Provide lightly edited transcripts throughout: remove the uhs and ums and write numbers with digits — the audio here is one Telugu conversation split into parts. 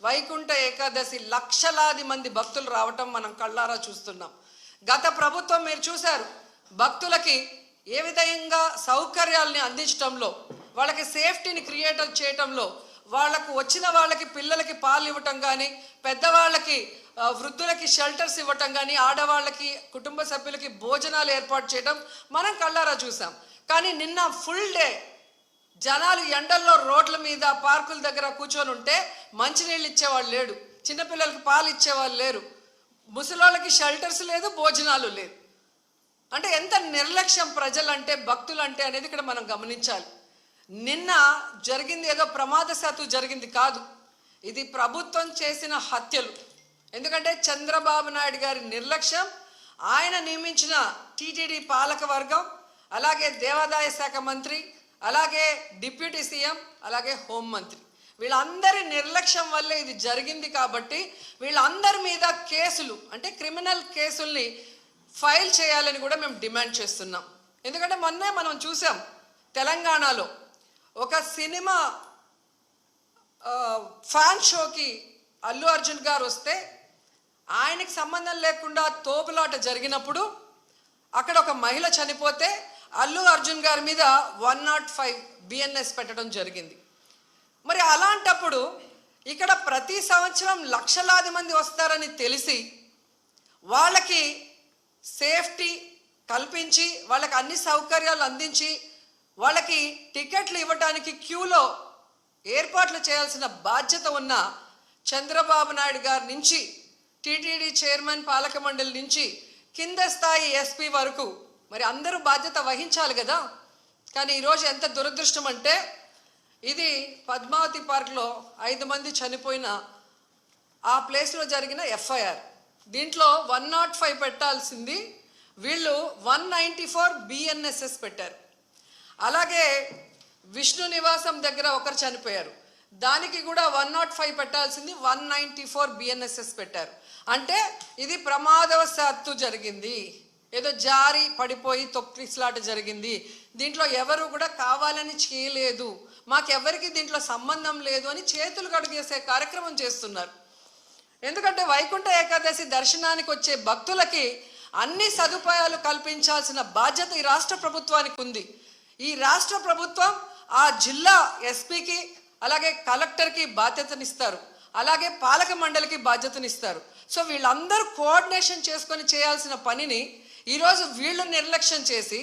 వైకుంఠ ఏకాదశి లక్షలాది మంది భక్తులు రావటం మనం కళ్ళారా చూస్తున్నాం. గత ప్రభుత్వం మీరు చూశారు, భక్తులకి ఏ విధంగా సౌకర్యాలని అందించడంలో, వాళ్ళకి సేఫ్టీని క్రియేట్ చేయటంలో, వాళ్ళకు వచ్చిన వాళ్ళకి పిల్లలకి పాలు ఇవ్వటం కానీ, పెద్దవాళ్ళకి వృద్ధులకి షెల్టర్స్ ఇవ్వటం కానీ, ఆడవాళ్ళకి కుటుంబ సభ్యులకి భోజనాలు ఏర్పాటు చేయడం మనం కళ్ళారా చూసాం. కానీ నిన్న ఫుల్ డే జనాలు ఎండల్లో రోడ్ల మీద పార్కుల దగ్గర కూర్చొని ఉంటే మంచినీళ్ళు ఇచ్చేవాళ్ళు లేడు, చిన్నపిల్లలకి పాలు ఇచ్చేవాళ్ళు లేరు, ముసలోళ్ళకి షెల్టర్స్ లేదు, భోజనాలు లేదు. అంటే ఎంత నిర్లక్ష్యం ప్రజలంటే, భక్తులంటే అనేది ఇక్కడ మనం గమనించాలి. నిన్న జరిగింది ఏదో ప్రమాదశాత్తు జరిగింది కాదు, ఇది ప్రభుత్వం చేసిన హత్యలు. ఎందుకంటే చంద్రబాబు నాయుడు గారి నిర్లక్ష్యం, ఆయన నియమించిన టీటీడీ పాలక వర్గం, అలాగే దేవాదాయ శాఖ మంత్రి, అలాగే డిప్యూటీ సీఎం, అలాగే హోంమంత్రి, వీళ్ళందరి నిర్లక్ష్యం వల్లే ఇది జరిగింది. కాబట్టి వీళ్ళందరి మీద కేసులు, అంటే క్రిమినల్ కేసుల్ని ఫైల్ చేయాలని కూడా మేము డిమాండ్ చేస్తున్నాం. ఎందుకంటే మొన్నే మనం చూసాం, తెలంగాణలో ఒక సినిమా ఫ్యాన్ షోకి అల్లు అర్జున్ గారు వస్తే ఆయనకి సంబంధం లేకుండా తోపులాట జరిగినప్పుడు అక్కడ ఒక మహిళ చనిపోతే అల్లు అర్జున్ గారి మీద 105 BNS పెట్టడం జరిగింది. మరి అలాంటప్పుడు ఇక్కడ ప్రతి సంవత్సరం లక్షలాది మంది వస్తారని తెలిసి వాళ్ళకి సేఫ్టీ కల్పించి, వాళ్ళకి అన్ని సౌకర్యాలు అందించి, వాళ్ళకి టికెట్లు ఇవ్వడానికి క్యూలో ఏర్పాట్లు చేయాల్సిన బాధ్యత ఉన్న చంద్రబాబు నాయుడు గారి నుంచి, టీటీడీ చైర్మన్, పాలక మండలి నుంచి కింద స్థాయి ఎస్పీ వరకు మరి అందరూ బాధ్యత వహించాలి కదా. కానీ ఈరోజు ఎంత దురదృష్టం అంటే, ఇది పద్మావతి పార్క్లో 5 మంది చనిపోయిన ఆ ప్లేస్లో జరిగిన FIR. దీంట్లో 105 పెట్టాల్సింది వీళ్ళు 194 BNSS పెట్టారు. అలాగే విష్ణు నివాసం దగ్గర ఒకరు చనిపోయారు, దానికి కూడా 105 పెట్టాల్సింది 194 BNSS పెట్టారు. అంటే ఇది ప్రమాదవశాత్తు జరిగింది, ఏదో జారి పడిపోయి తొక్కిసలాట జరిగింది, దీంట్లో ఎవరు కూడా కావాలని చేయలేదు, మాకెవరికి దీంట్లో సంబంధం లేదు అని చేతులు కడుగేసే కార్యక్రమం చేస్తున్నారు. ఎందుకంటే వైకుంఠ ఏకాదశి దర్శనానికి వచ్చే భక్తులకి అన్ని సదుపాయాలు కల్పించాల్సిన బాధ్యత ఈ రాష్ట్ర ప్రభుత్వానికి ఉంది. ఈ రాష్ట్ర ప్రభుత్వం ఆ జిల్లా ఎస్పీకి, అలాగే కలెక్టర్కి బాధ్యతనిస్తారు, అలాగే పాలక మండలికి బాధ్యతనిస్తారు. సో వీళ్ళందరూ కోఆర్డినేషన్ చేసుకొని చేయాల్సిన పనిని ఈరోజు వీళ్ళు నిర్లక్ష్యం చేసి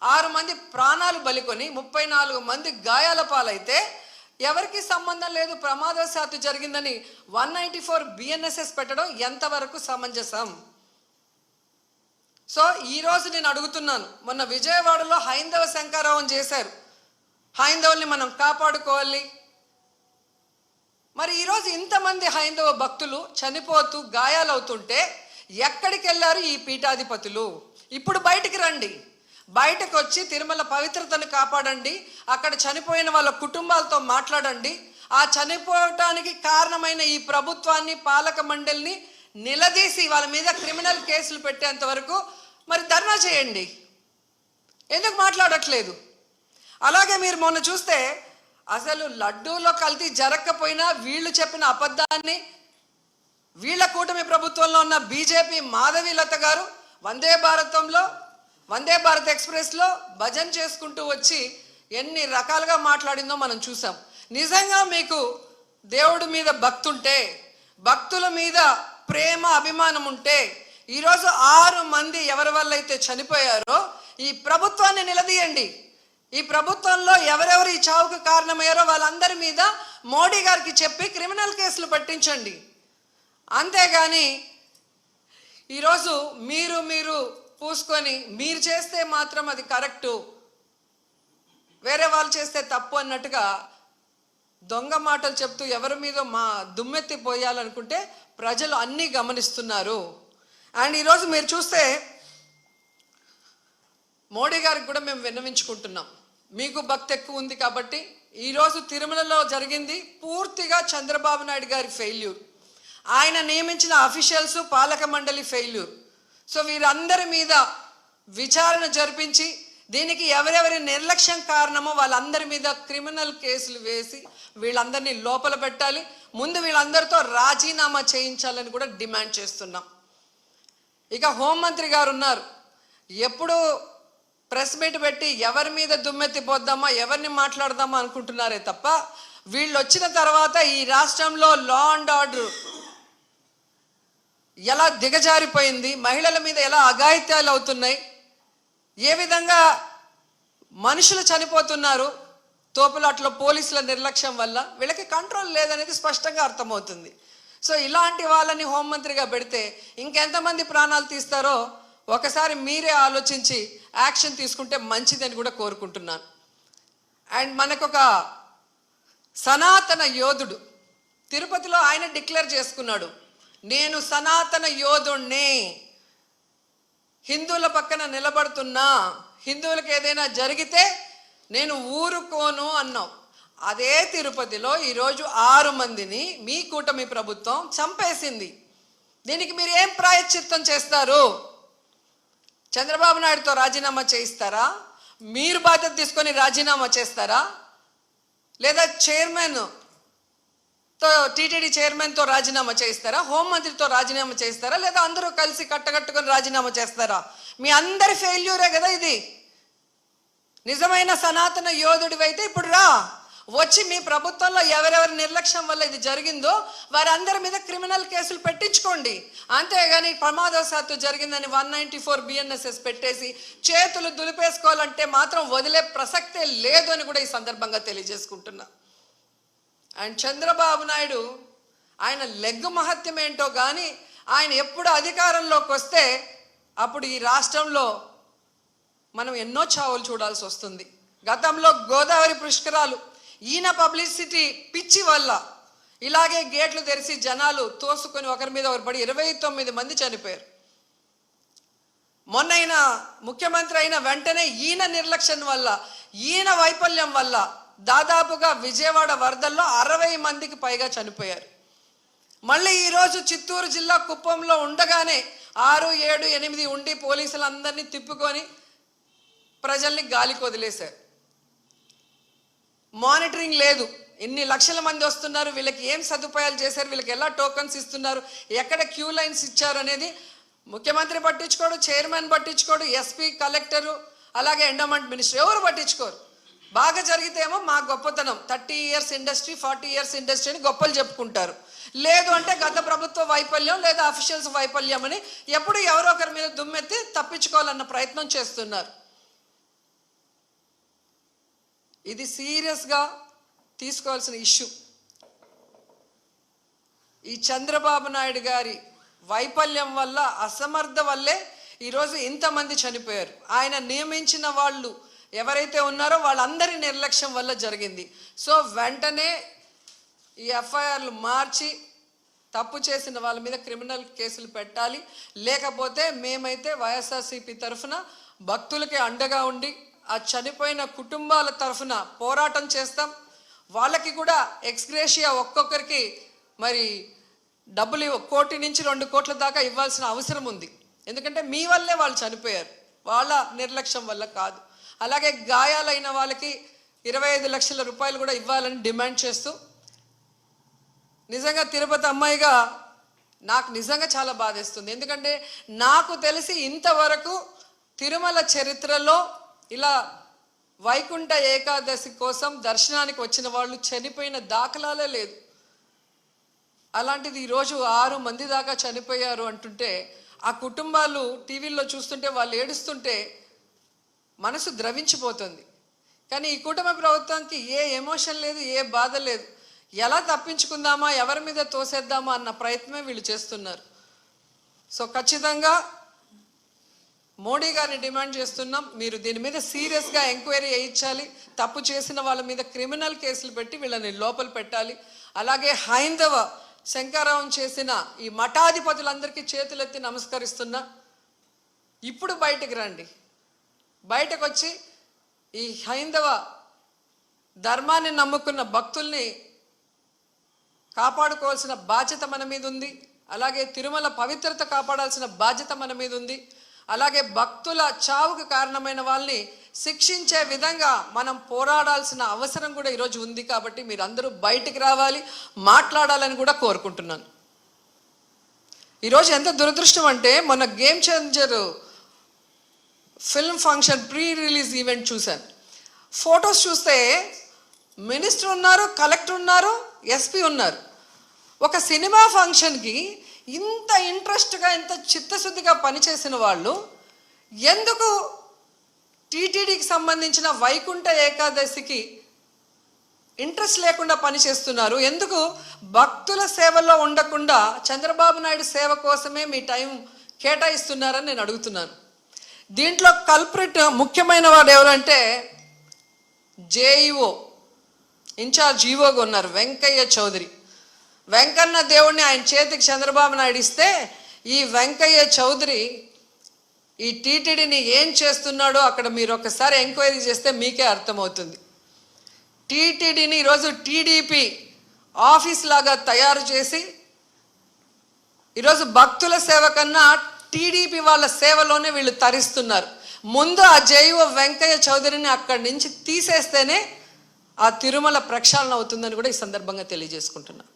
6 మంది ప్రాణాలు బలికొని 34 మంది గాయాల పాలైతే ఎవరికి సంబంధం లేదు, ప్రమాదవశాత్తు జరిగిందని 194 BNSS పెట్టడం ఎంతవరకు సమంజసం? సో ఈరోజు నేను అడుగుతున్నాను, మొన్న విజయవాడలో హైందవ శంకారావం చేశారు, హైందవుల్ని మనం కాపాడుకోవాలి. మరి ఈరోజు ఇంతమంది హైందవ భక్తులు చనిపోతూ గాయాలవుతుంటే ఎక్కడికి వెళ్ళారు ఈ పీఠాధిపతులు? ఇప్పుడు బయటికి రండి, బయటకు వచ్చి తిరుమల పవిత్రతను కాపాడండి, అక్కడ చనిపోయిన వాళ్ళ కుటుంబాలతో మాట్లాడండి, ఆ చనిపోవటానికి కారణమైన ఈ ప్రభుత్వాన్ని, పాలక మండలిని నిలదీసి వాళ్ళ మీద క్రిమినల్ కేసులు పెట్టేంత వరకు మరి ధర్నా చేయండి. ఎందుకు మాట్లాడట్లేదు? అలాగే మీరు మొన్న చూస్తే అసలు లడ్డూలో కల్తీ జరగకపోయినా వీళ్ళు చెప్పిన అబద్ధాన్ని వీళ్ళ కూటమి ప్రభుత్వంలో ఉన్న బీజేపీ మాధవీలత గారు వందే భారత్ ఎక్స్ప్రెస్లో భజన చేసుకుంటూ వచ్చి ఎన్ని రకాలుగా మాట్లాడిందో మనం చూసాం. నిజంగా మీకు దేవుడి మీద భక్తి ఉంటే, భక్తుల మీద ప్రేమ అభిమానం ఉంటే, ఈరోజు 6 మంది ఎవరి వల్ల అయితే చనిపోయారో ఈ ప్రభుత్వాన్ని నిలదీయండి. ఈ ప్రభుత్వంలో ఎవరెవరు ఈ చావుకు కారణమయ్యారో వాళ్ళందరి మీద మోడీ గారికి చెప్పి క్రిమినల్ కేసులు పట్టించండి. అంతేగాని ఈరోజు మీరు పూసుకొని మీరు చేస్తే మాత్రం అది కరెక్టు, వేరే వాళ్ళు చేస్తే తప్పు అన్నట్టుగా దొంగ మాటలు చెప్తూ ఎవరి మీద దుమ్మెత్తి పోయాలనుకుంటే ప్రజలు అన్నీ గమనిస్తున్నారు. అండ్ ఈరోజు మీరు చూస్తే మోడీ గారికి కూడా మేము విన్నవించుకుంటున్నాం, మీకు భక్తి ఎక్కువ ఉంది కాబట్టి ఈరోజు తిరుమలలో జరిగింది పూర్తిగా చంద్రబాబు నాయుడు గారి ఫెయిల్యూర్, ఆయన నియమించిన అఫీషియల్స్, పాలక మండలి ఫెయిల్యూర్. సో వీరందరి మీద విచారణ జరిపించి దీనికి ఎవరెవరి నిర్లక్ష్యం కారణమో వాళ్ళందరి మీద క్రిమినల్ కేసులు వేసి వీళ్ళందరినీ లోపల పెట్టాలి. ముందు వీళ్ళందరితో రాజీనామా చేయించాలని కూడా డిమాండ్ చేస్తున్నాం. ఇక హోంమంత్రి గారు ఉన్నారు, ఎప్పుడు ప్రెస్ మీట్ పెట్టి ఎవరి మీద దుమ్మెత్తిపోద్దామా, ఎవరిని మాట్లాడదామా అనుకుంటున్నారే తప్ప వీళ్ళు వచ్చిన తర్వాత ఈ రాష్ట్రంలో లా అండ్ ఆర్డర్ ఎలా దిగజారిపోయింది, మహిళల మీద ఎలా అఘాయిత్యాలు అవుతున్నాయి, ఏ విధంగా మనుషులు చనిపోతున్నారు తోపులాట్లో పోలీసుల నిర్లక్ష్యం వల్ల, వీళ్ళకి కంట్రోల్ లేదనేది స్పష్టంగా అర్థమవుతుంది. సో ఇలాంటి వాళ్ళని హోంమంత్రిగా పెడితే ఇంకెంతమంది ప్రాణాలు తీస్తారో ఒకసారి మీరే ఆలోచించి యాక్షన్ తీసుకుంటే మంచిదని కూడా కోరుకుంటున్నాను. అండ్ మనకొక సనాతన యోధుడు తిరుపతిలో ఆయన డిక్లేర్ చేసుకున్నాడు, నేను సనాతన యోధుణ్ణి, హిందువుల పక్కన నిలబడుతున్నా, హిందువులకు ఏదైనా జరిగితే నేను ఊరుకోను అన్నావు. అదే తిరుపతిలో ఈరోజు 6 మందిని మీ కూటమి ప్రభుత్వం చంపేసింది. దీనికి మీరు ఏం ప్రాయశ్చిత్తం చేస్తారు? చంద్రబాబు నాయుడుతో రాజీనామా చేయిస్తారా? మీరు బాధ్యత తీసుకొని రాజీనామా చేస్తారా? లేదా టీటీడీ చైర్మన్తో రాజీనామా చేయిస్తారా? హోంమంత్రితో రాజీనామా చేయిస్తారా? లేదా అందరూ కలిసి కట్టగట్టుకొని రాజీనామా చేస్తారా? మీ అందరి ఫెయిల్యూరే కదా ఇది. నిజమైన సనాతన యోధుడివైతే ఇప్పుడు రా, వచ్చి మీ ప్రభుత్వంలో ఎవరెవరి నిర్లక్ష్యం వల్ల ఇది జరిగిందో వారందరి మీద క్రిమినల్ కేసులు పెట్టించుకోండి. అంతేగాని ప్రమాదవశాత్తు జరిగిందని 194 BNSS పెట్టేసి చేతులు దులిపేసుకోవాలంటే మాత్రం వదిలే ప్రసక్తే లేదు అని కూడా ఈ సందర్భంగా తెలియజేసుకుంటున్నా. అండ్ చంద్రబాబు నాయుడు ఆయన లెగ్గు మహత్యం ఏంటో కానీ ఆయన ఎప్పుడు అధికారంలోకి వస్తే అప్పుడు ఈ రాష్ట్రంలో మనం ఎన్నో చావులు చూడాల్సి వస్తుంది. గతంలో గోదావరి పుష్కరాలు ఈయన పబ్లిసిటీ పిచ్చి వల్ల ఇలాగే గేట్లు తెరిచి జనాలు తోసుకొని ఒకరి మీద ఒకరు పడి 29 మంది చనిపోయారు. మొన్న ముఖ్యమంత్రి అయిన వెంటనే ఈయన నిర్లక్ష్యం వల్ల, ఈయన వైఫల్యం వల్ల దాదాపుగా విజయవాడ వరదల్లో 60 మందికి పైగా చనిపోయారు. మళ్ళీ ఈరోజు చిత్తూరు జిల్లా కుప్పంలో ఉండగానే 6, 7, 8 ఉండి పోలీసులందరినీ తిప్పుకొని ప్రజల్ని గాలికి వదిలేశారు. మానిటరింగ్ లేదు. ఎన్ని లక్షల మంది వస్తున్నారు, వీళ్ళకి ఏం సదుపాయాలు చేశారు, వీళ్ళకి ఎలా టోకన్స్ ఇస్తున్నారు, ఎక్కడ క్యూ లైన్స్ ఇచ్చారు అనేది ముఖ్యమంత్రి పట్టించుకోడు, చైర్మన్ పట్టించుకోడు, ఎస్పీ, కలెక్టరు, అలాగే ఎండోమెంట్ మినిస్టర్ ఎవరు పట్టించుకోరు. బాగా జరిగితే ఏమో మా గొప్పతనం 30 years ఇండస్ట్రీ, 40 years ఇండస్ట్రీ అని గొప్పలు చెప్పుకుంటారు. లేదు అంటే గత ప్రభుత్వ వైఫల్యం లేదా అఫీషియల్స్ వైఫల్యం అని ఎప్పుడు ఎవరో ఒకరి మీద దుమ్మెత్తి తప్పించుకోవాలన్న ప్రయత్నం చేస్తున్నారు. ఇది సీరియస్గా తీసుకోవాల్సిన ఇష్యూ. ఈ చంద్రబాబు నాయుడు గారి వైఫల్యం వల్ల, అసమర్థ వల్లే ఈరోజు ఇంతమంది చనిపోయారు. ఆయన నియమించిన వాళ్ళు ఎవరైతే ఉన్నారో వాళ్ళందరి నిర్లక్ష్యం వల్ల జరిగింది. సో వెంటనే ఈ ఎఫ్ఐఆర్లు మార్చి తప్పు చేసిన వాళ్ళ మీద క్రిమినల్ కేసులు పెట్టాలి. లేకపోతే మేమైతే వైఎస్ఆర్సీపీ తరఫున భక్తులకి అండగా ఉండి ఆ చనిపోయిన కుటుంబాల తరఫున పోరాటం చేస్తాం. వాళ్ళకి కూడా ఎక్స్గ్రేషియా ఒక్కొక్కరికి మరి డబ్బులు 1 కోటి నుంచి 2 కోట్ల దాకా ఇవ్వాల్సిన అవసరం ఉంది. ఎందుకంటే మీ వల్లే వాళ్ళు చనిపోయారు, వాళ్ళ నిర్లక్ష్యం వల్ల కాదు. అలాగే గాయాలైన వాళ్ళకి 25 లక్షల రూపాయలు కూడా ఇవ్వాలని డిమాండ్ చేస్తూ, నిజంగా తిరుపతి అమ్మాయిగా నాకు నిజంగా చాలా బాధేస్తుంది. ఎందుకంటే నాకు తెలిసి ఇంతవరకు తిరుమల చరిత్రలో ఇలా వైకుంఠ ఏకాదశి కోసం దర్శనానికి వచ్చిన వాళ్ళు చనిపోయిన దాఖలాలే లేదు. అలాంటిది ఈరోజు 6 మంది దాకా చనిపోయారు అంటుంటే ఆ కుటుంబాలు టీవీల్లో చూస్తుంటే వాళ్ళు ఏడుస్తుంటే మనసు ద్రవించిపోతుంది. కానీ ఈ కుటుంబ ప్రభుత్వానికి ఏ ఎమోషన్ లేదు, ఏ బాధ లేదు. ఎలా తప్పించుకుందామా, ఎవరి మీద తోసేద్దామా అన్న ప్రయత్నమే వీళ్ళు చేస్తున్నారు. సో ఖచ్చితంగా మోడీ గారిని డిమాండ్ చేస్తున్నాం, మీరు దీని మీద సీరియస్గా ఎంక్వైరీ చేయించాలి. తప్పు చేసిన వాళ్ళ మీద క్రిమినల్ కేసులు పెట్టి వీళ్ళని లోపల పెట్టాలి. అలాగే హైందవ శంకరావం చేసిన ఈ మఠాధిపతులందరికీ చేతులెత్తి నమస్కరిస్తున్నా, ఇప్పుడు బయటకు రండి. బయటకు వచ్చి ఈ హైందవ ధర్మాన్ని నమ్ముకున్న భక్తుల్ని కాపాడుకోవాల్సిన బాధ్యత మన మీద ఉంది. అలాగే తిరుమల పవిత్రత కాపాడాల్సిన బాధ్యత మన మీద ఉంది. అలాగే భక్తుల చావుకు కారణమైన వాళ్ళని శిక్షించే విధంగా మనం పోరాడాల్సిన అవసరం కూడా ఈరోజు ఉంది. కాబట్టి మీరందరూ బయటికి రావాలి, మాట్లాడాలని కూడా కోరుకుంటున్నాను. ఈరోజు ఎంత దురదృష్టం అంటే, మొన్న game changer film function pre release event చూశాను. ఫొటోస్ చూస్తే మినిస్టర్ ఉన్నారు, కలెక్టర్ ఉన్నారు, ఎస్పీ ఉన్నారు. ఒక సినిమా ఫంక్షన్కి ఇంత ఇంట్రెస్ట్గా, ఇంత చిత్తశుద్ధిగా పనిచేసిన వాళ్ళు ఎందుకు టీటీడీకి సంబంధించిన వైకుంఠ ఏకాదశికి ఇంట్రెస్ట్ లేకుండా పనిచేస్తున్నారు? ఎందుకు భక్తుల సేవలో ఉండకుండా చంద్రబాబు నాయుడు సేవ కోసమే మీ టైం కేటాయిస్తున్నారని నేను అడుగుతున్నాను. దీంట్లో కల్ప్రిట్ ముఖ్యమైన వాడు ఎవరంటే జేఈఓ, ఇన్ఛార్జ్ ఈఓగా ఉన్నారు వెంకయ్య చౌదరి. వెంకన్న దేవుడిని ఆయన చేతికి చంద్రబాబు నాయుడు ఇస్తే ఈ వెంకయ్య చౌదరి ఈ టీటీడీని ఏం చేస్తున్నాడో అక్కడ మీరు ఒకసారి ఎంక్వైరీ చేస్తే మీకే అర్థమవుతుంది. టీటీడీని ఈరోజు టీడీపీ ఆఫీస్ లాగా తయారు చేసి ఈరోజు భక్తుల సేవ కన్నా టీడీపీ వాళ్ళ సేవలోనే వీళ్ళు తరిస్తున్నారు. ముందు ఆ జేఈఓ వెంకయ్య చౌదరిని అక్కడి నుంచి తీసేస్తేనే ఆ తిరుమల ప్రక్షాళన అవుతుందని కూడా ఈ సందర్భంగా తెలియజేసుకుంటున్నా.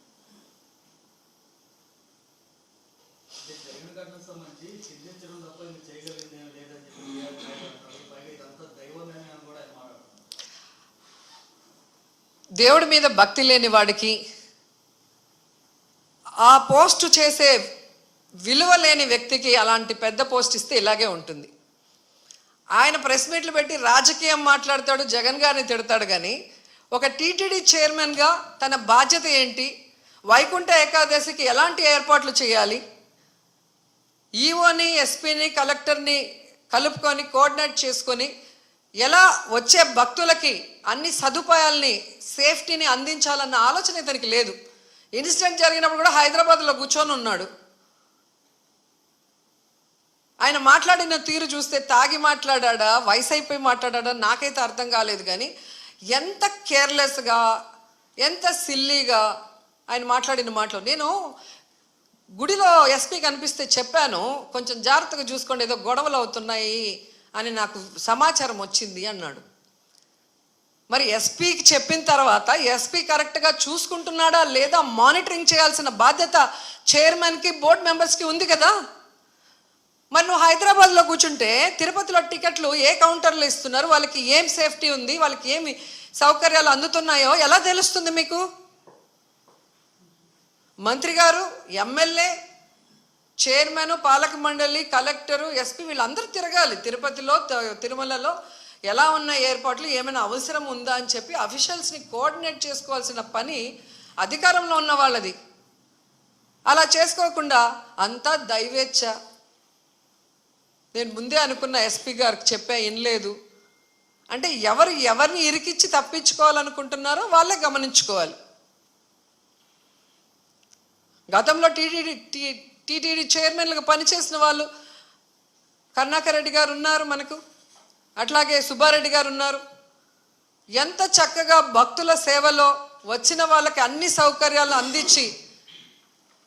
దేవుడి మీద భక్తి లేని వాడికి ఆ పోస్టు చేసే విలువ లేని వ్యక్తికి అలాంటి పెద్ద పోస్ట్ ఇస్తే ఇలాగే ఉంటుంది. ఆయన ప్రెస్ మీట్లు పెట్టి రాజకీయం మాట్లాడతాడు, జగన్ గారిని తిడతాడు. కానీ ఒక టీటీడీ చైర్మన్గా తన బాధ్యత ఏంటి, వైకుంఠ ఏకాదశికి ఎలాంటి ఏర్పాట్లు చేయాలి, ఈఓని, ఎస్పీని, కలెక్టర్ని కలుపుకొని కోఆర్డినేట్ చేసుకొని ఎలా వచ్చే భక్తులకి అన్ని సదుపాయాల్ని, సేఫ్టీని అందించాలన్న ఆలోచన ఇతనికి లేదు. ఇన్సిడెంట్ జరిగినప్పుడు కూడా హైదరాబాద్లో కూర్చొని ఉన్నాడు. ఆయన మాట్లాడిన తీరు చూస్తే తాగి మాట్లాడా, వయసు అయిపోయి మాట్లాడా నాకైతే అర్థం కాలేదు. కానీ ఎంత కేర్లెస్గా, ఎంత సిల్లీగా ఆయన మాట్లాడిన మాటలు. నేను గుడిలో ఎస్పీ కనిపిస్తే చెప్పాను, కొంచెం జాగ్రత్తగా చూసుకోండి, ఏదో గొడవలు అవుతున్నాయి అని నాకు సమాచారం వచ్చింది అన్నాడు. మరి ఎస్పీకి చెప్పిన తర్వాత ఎస్పీ కరెక్ట్గా చూసుకుంటున్నాడా లేదా మానిటరింగ్ చేయాల్సిన బాధ్యత చైర్మన్కి, బోర్డు మెంబర్స్కి ఉంది కదా. మరి నువ్వు హైదరాబాద్లో కూర్చుంటే తిరుపతిలో టికెట్లు ఏ కౌంటర్లో ఇస్తున్నారు, వాళ్ళకి ఏం సేఫ్టీ ఉంది, వాళ్ళకి ఏమి సౌకర్యాలు అందుతున్నాయో ఎలా తెలుస్తుంది మీకు? మంత్రి గారు, ఎమ్మెల్యే, చైర్మన్, పాలక మండలి, కలెక్టరు, ఎస్పీ వీళ్ళందరూ తిరగాలి. తిరుపతిలో, తిరుమలలో ఎలా ఉన్న ఏర్పాట్లు, ఏమైనా అవసరం ఉందా అని చెప్పి అఫీషియల్స్ని కోఆర్డినేట్ చేసుకోవాల్సిన పని అధికారంలో ఉన్న వాళ్ళది. అలా చేసుకోకుండా అంతా దైవేచ్ఛ. నేను ముందే అనుకున్న, ఎస్పీ గారికి చెప్పా, వినలేదు అంటే ఎవరిని ఇరికిచ్చి తప్పించుకోవాలనుకుంటున్నారో వాళ్ళే గమనించుకోవాలి. గతంలో టీటీడీ చైర్మన్లుగా పనిచేసిన వాళ్ళు కరుణాకర్ రెడ్డి గారు ఉన్నారు మనకు, అట్లాగే సుబ్బారెడ్డి గారు ఉన్నారు. ఎంత చక్కగా భక్తుల సేవలో వచ్చిన వాళ్ళకి అన్ని సౌకర్యాలను అందించి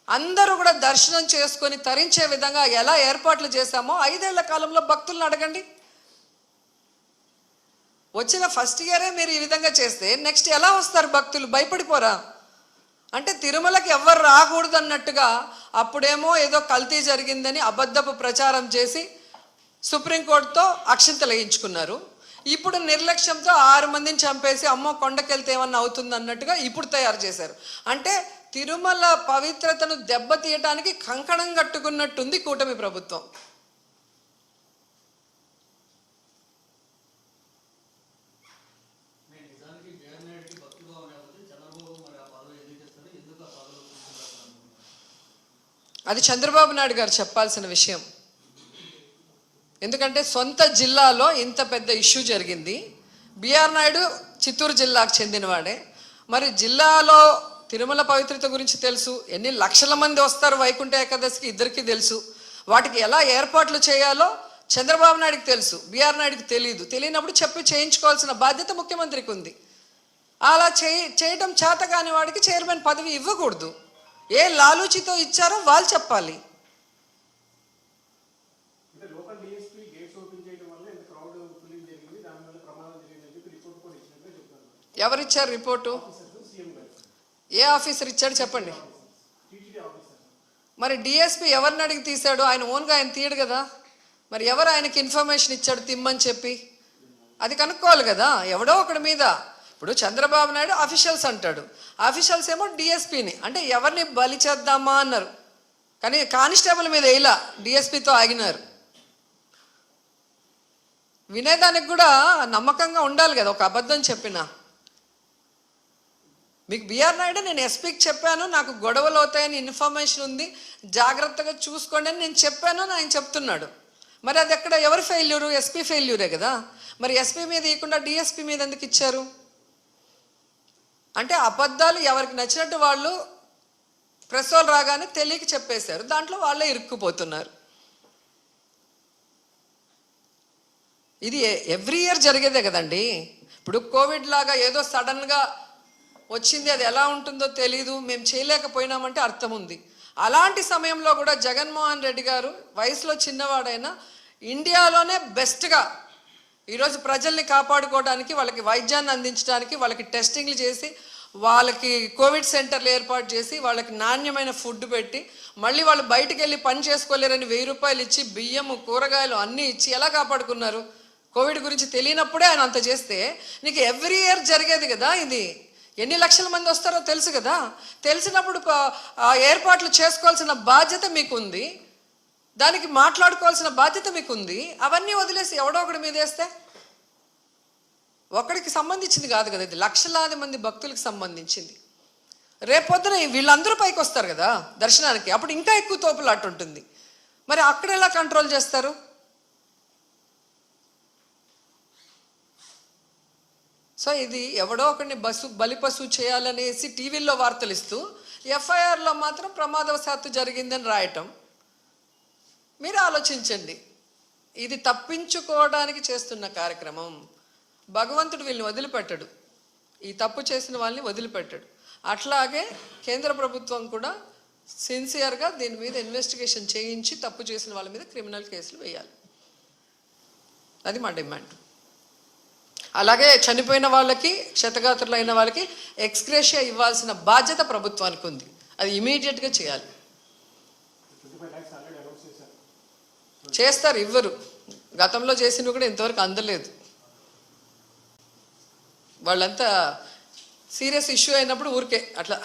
అందరూ కూడా దర్శనం చేసుకొని తరించే విధంగా ఎలా ఏర్పాట్లు చేశామో 5 ఏళ్ల కాలంలో భక్తులను అడగండి. వచ్చిన ఫస్ట్ ఇయరే మీరు ఈ విధంగా చేస్తే నెక్స్ట్ ఎలా వస్తారు భక్తులు? భయపడిపోరా? అంటే తిరుమలకి ఎవ్వరు రాకూడదు అన్నట్టుగా అప్పుడేమో ఏదో కల్తీ జరిగిందని అబద్ధపు ప్రచారం చేసి సుప్రీంకోర్టుతో అక్షింతలు వేయించుకున్నారు. ఇప్పుడు నిర్లక్ష్యంతో 6 మందిని చంపేసి అమ్మో కొండకెళ్తే ఏమన్నా అవుతుంది అన్నట్టుగా ఇప్పుడు తయారు చేశారు. అంటే తిరుమల పవిత్రతను దెబ్బతీయటానికి కంకణం కట్టుకున్నట్టుంది కూటమి ప్రభుత్వం. అది చంద్రబాబు నాయుడు గారు చెప్పాల్సిన విషయం. ఎందుకంటే సొంత జిల్లాలో ఇంత పెద్ద ఇష్యూ జరిగింది. బిఆర్ నాయుడు చిత్తూరు జిల్లాకు చెందినవాడే. మరి జిల్లాలో తిరుమల పవిత్రత గురించి తెలుసు, ఎన్ని లక్షల మంది వస్తారు వైకుంఠ ఏకాదశికి ఇద్దరికీ తెలుసు. వాటికి ఎలా ఏర్పాట్లు చేయాలో చంద్రబాబు నాయుడుకి తెలుసు, బిఆర్ నాయుడుకి తెలియనప్పుడు చెప్పి చేయించుకోవాల్సిన బాధ్యత ముఖ్యమంత్రికి ఉంది. అలా చేయడం చేత కాని వాడికి చైర్మన్ పదవి ఇవ్వకూడదు. ఏ లాలూచితో ఇచ్చారో వాళ్ళు చెప్పాలి. ఎవరిచ్చారు రిపోర్టు? ఏ ఆఫీసర్ ఇచ్చాడు చెప్పండి. మరి డిఎస్పీ ఎవరిని అడిగి తీశాడు? ఆయన ఓన్గా ఆయన తీయడు కదా. మరి ఎవరు ఆయనకి ఇన్ఫర్మేషన్ ఇచ్చాడు తిమ్మని చెప్పి? అది కనుక్కోవాలి కదా ఎవడో ఒకడి మీద. ఇప్పుడు చంద్రబాబు నాయుడు అఫీషియల్స్ అంటాడు, అఫీషియల్స్ ఏమో డిఎస్పీని, అంటే ఎవరిని బలి చేద్దామా అన్నారు. కానీ కానిస్టేబుల్ మీద ఇలా డిఎస్పీతో ఆగినారు. వినేదానికి కూడా నమ్మకంగా ఉండాలి కదా. ఒక అబద్ధం చెప్పినా మీకు బిఆర్ నాయుడు నేను ఎస్పీకి చెప్పాను, నాకు గొడవలు అవుతాయని ఇన్ఫర్మేషన్ ఉంది, జాగ్రత్తగా చూసుకోండి అని నేను చెప్పాను అని ఆయన చెప్తున్నాడు. మరి అది ఎక్కడ ఎవరి ఫెయిల్యూరు? ఎస్పీ ఫెయిల్యూరే కదా. మరి ఎస్పీ మీద ఇవ్వకుండా డిఎస్పీ మీద ఎందుకు ఇచ్చారు? అంటే అబద్ధాలు ఎవరికి నచ్చినట్టు వాళ్ళు ప్రెస్ వాళ్ళు రాగానే తెలియక చెప్పేశారు, దాంట్లో వాళ్ళే ఇరుక్కుపోతున్నారు. ఇది ఎవ్రీ ఇయర్ జరిగేదే కదండి. ఇప్పుడు కోవిడ్ లాగా ఏదో సడన్గా వచ్చింది, అది ఎలా ఉంటుందో తెలీదు, మేము చేయలేకపోయినామంటే అర్థం ఉంది. అలాంటి సమయంలో కూడా జగన్మోహన్ రెడ్డి గారు వయసులో చిన్నవాడైనా ఇండియాలోనే బెస్ట్గా ఈరోజు ప్రజల్ని కాపాడుకోవడానికి, వాళ్ళకి వైద్యాన్ని అందించడానికి, వాళ్ళకి టెస్టింగ్లు చేసి, వాళ్ళకి కోవిడ్ సెంటర్లు ఏర్పాటు చేసి, వాళ్ళకి నాణ్యమైన ఫుడ్ పెట్టి, మళ్ళీ వాళ్ళు బయటికి వెళ్ళి పని చేసుకోలేరని 1000 రూపాయలు ఇచ్చి బియ్యము కూరగాయలు అన్నీ ఇచ్చి ఎలా కాపాడుకున్నారు? కోవిడ్ గురించి తెలియనప్పుడే ఆయన అంత చేస్తే నీకు ఎవ్రీ ఇయర్ జరిగేది కదా. ఇది ఎన్ని లక్షల మంది వస్తారో తెలుసు కదా. తెలిసినప్పుడు ఏర్పాట్లు చేసుకోవాల్సిన బాధ్యత మీకుంది, దానికి మాట్లాడుకోవాల్సిన బాధ్యత మీకుంది. అవన్నీ వదిలేసి ఎవడో ఒకటి మీద వేస్తే ఒకడికి సంబంధించింది కాదు కదా, ఇది లక్షలాది మంది భక్తులకు సంబంధించింది. రేపొద్దున వీళ్ళందరూ పైకి వస్తారు కదా దర్శనానికి, అప్పుడు ఇంకా ఎక్కువ తోపులాట ఉంటుంది. మరి అక్కడ ఎలా కంట్రోల్ చేస్తారు? సో ఇది ఎవడో ఒకరిని బలిపశు చేయాలనేసి టీవీల్లో వార్తలు ఇస్తూ ఎఫ్ఐఆర్లో మాత్రం ప్రమాదవశాత్తు జరిగిందని రాయటం. మీరు ఆలోచించండి, ఇది తప్పించుకోవడానికి చేస్తున్న కార్యక్రమం. భగవంతుడు వీళ్ళని వదిలిపెట్టడు, ఈ తప్పు చేసిన వాళ్ళని వదిలిపెట్టడు. అట్లాగే కేంద్ర ప్రభుత్వం కూడా సిన్సియర్గా దీని మీద ఇన్వెస్టిగేషన్ చేయించి తప్పు చేసిన వాళ్ళ మీద క్రిమినల్ కేసులు వేయాలి. అది మా డిమాండ్. అలాగే చనిపోయిన వాళ్ళకి, క్షతగాత్రులైన వాళ్ళకి ఎక్స్గ్రేషియా ఇవ్వాల్సిన బాధ్యత ప్రభుత్వానికి ఉంది. అది ఇమీడియట్గా చేయాలి. చేస్తారు, ఇవ్వరు. గతంలో చేసినవి కూడా ఇంతవరకు అందలేదు. వాళ్ళంతా సీరియస్ ఇష్యూ అయినప్పుడు ఊరికే అట్లా